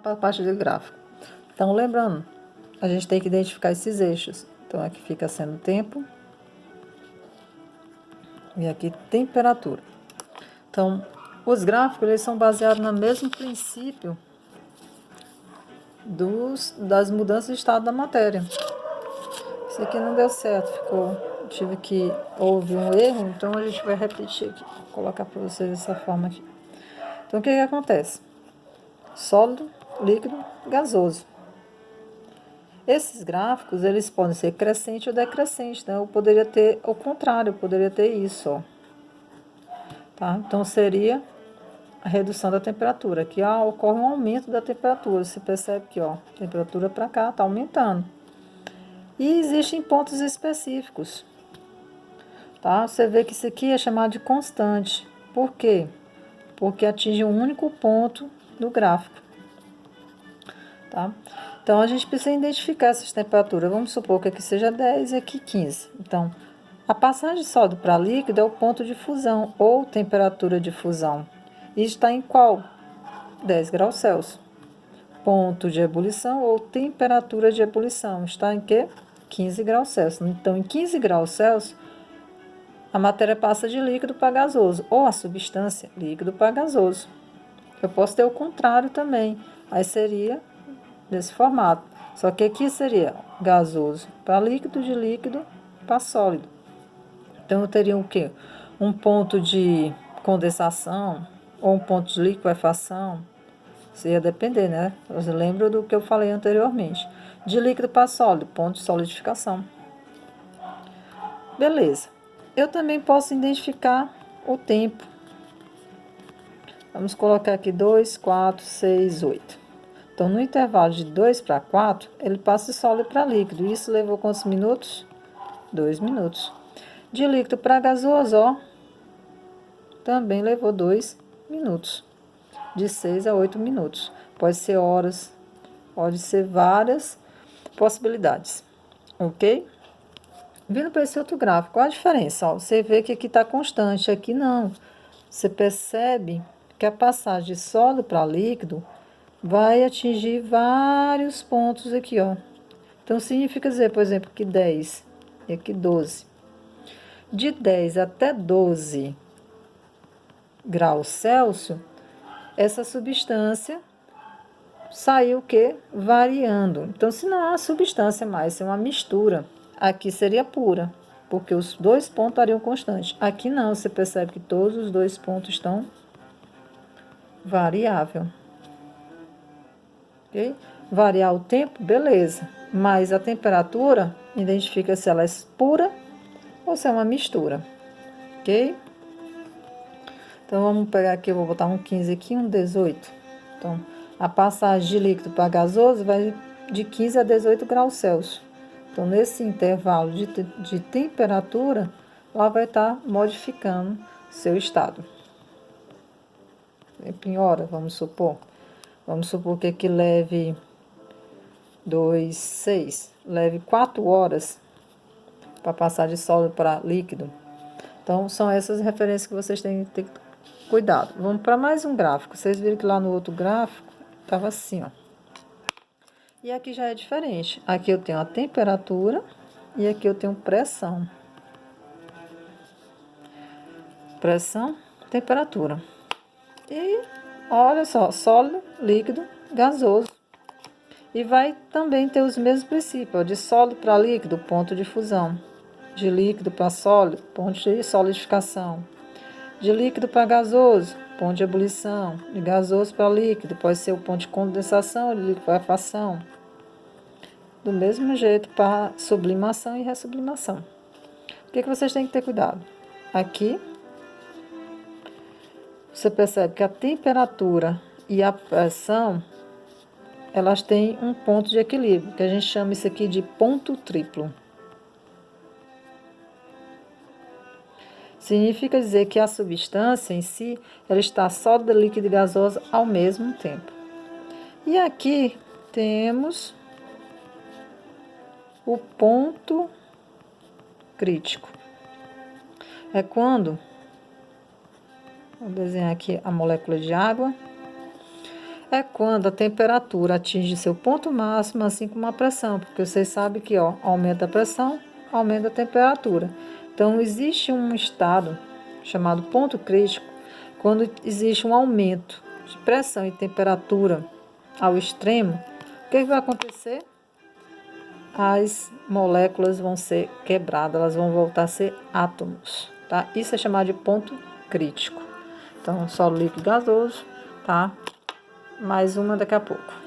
para a parte do gráfico. Então, lembrando, a gente tem que identificar esses eixos. Então, aqui fica sendo tempo e aqui temperatura. Então, os gráficos eles são baseados no mesmo princípio das mudanças de estado da matéria. Isso aqui não deu certo, houve um erro, então a gente vai repetir aqui, vou colocar para vocês dessa forma aqui. Então, o que acontece? Sólido, líquido, gasoso. Esses gráficos, eles podem ser crescente ou decrescente, né? Eu poderia ter o contrário, eu poderia ter isso, ó. Tá? Então, seria a redução da temperatura. Aqui ocorre um aumento da temperatura. Você percebe que, ó, a temperatura para cá está aumentando. E existem pontos específicos. Tá? Você vê que isso aqui é chamado de constante. Por quê? Porque atinge um único ponto do gráfico. Tá? Então, a gente precisa identificar essas temperaturas. Vamos supor que aqui seja 10 e aqui 15. Então, a passagem de sólido para líquido é o ponto de fusão ou temperatura de fusão. E está em qual? 10 graus Celsius. Ponto de ebulição ou temperatura de ebulição está em quê? 15 graus Celsius. Então, em 15 graus Celsius, a matéria passa de líquido para gasoso, ou a substância líquido para gasoso. Eu posso ter o contrário também. Aí seria desse formato. Só que aqui seria gasoso para líquido, de líquido para sólido. Então, eu teria o quê? Um ponto de condensação ou um ponto de liquefação. Isso ia depender, né? Você lembra do que eu falei anteriormente. De líquido para sólido, ponto de solidificação. Beleza. Eu também posso identificar o tempo. Vamos colocar aqui 2, 4, 6, 8. Então, no intervalo de 2 para 4, ele passa de sólido para líquido. Isso levou quantos minutos? 2 minutos. De líquido para gasoso, ó, também levou 2 minutos. De 6 a 8 minutos. Pode ser horas, pode ser várias possibilidades. Ok? Vindo para esse outro gráfico, qual a diferença? Ó, você vê que aqui está constante, aqui não. Você percebe que a passagem de sólido para líquido vai atingir vários pontos aqui, ó. Então, significa dizer, por exemplo, que 10 e aqui 12. De 10 até 12 graus Celsius, essa substância saiu o quê? Variando. Então, se não é uma substância mais, é uma mistura, aqui seria pura, porque os dois pontos estariam constantes. Aqui não, você percebe que todos os dois pontos estão variável. Ok? Variar o tempo, beleza. Mas a temperatura, identifica se ela é pura ou se é uma mistura. Ok? Então, vamos pegar aqui, eu vou botar um 15 aqui, um 18. Então, a passagem de líquido para gasoso vai de 15 a 18 graus Celsius. Então, nesse intervalo de temperatura, ela vai estar modificando seu estado. Em hora, vamos supor. Vamos supor que aqui leve 6, leve 4 horas para passar de sólido para líquido. Então, são essas referências que vocês têm que ter cuidado. Vamos para mais um gráfico. Vocês viram que lá no outro gráfico estava assim, ó. E aqui já é diferente. Aqui eu tenho a temperatura e aqui eu tenho pressão. Pressão, temperatura. E olha só, sólido, líquido, gasoso. E vai também ter os mesmos princípios, ó, de sólido para líquido, ponto de fusão. De líquido para sólido, ponto de solidificação. De líquido para gasoso, ponto de ebulição. De gasoso para líquido, pode ser o ponto de condensação ou de liquefação. Do mesmo jeito para sublimação e ressublimação. O que vocês têm que ter cuidado? Aqui, você percebe que a temperatura e a pressão, elas têm um ponto de equilíbrio, que a gente chama isso aqui de ponto triplo. Significa dizer que a substância em si, ela está sólida, líquida e gasosa ao mesmo tempo. E aqui temos o ponto crítico. É quando, vou desenhar aqui a molécula de água. é quando a temperatura atinge seu ponto máximo, assim como a pressão, porque vocês sabem que, ó, aumenta a pressão, aumenta a temperatura. Então, existe um estado chamado ponto crítico, quando existe um aumento de pressão e temperatura ao extremo. O que vai acontecer? As moléculas vão ser quebradas, elas vão voltar a ser átomos, tá? Isso é chamado de ponto crítico. Então, solo líquido gasoso, tá? Mais uma daqui a pouco.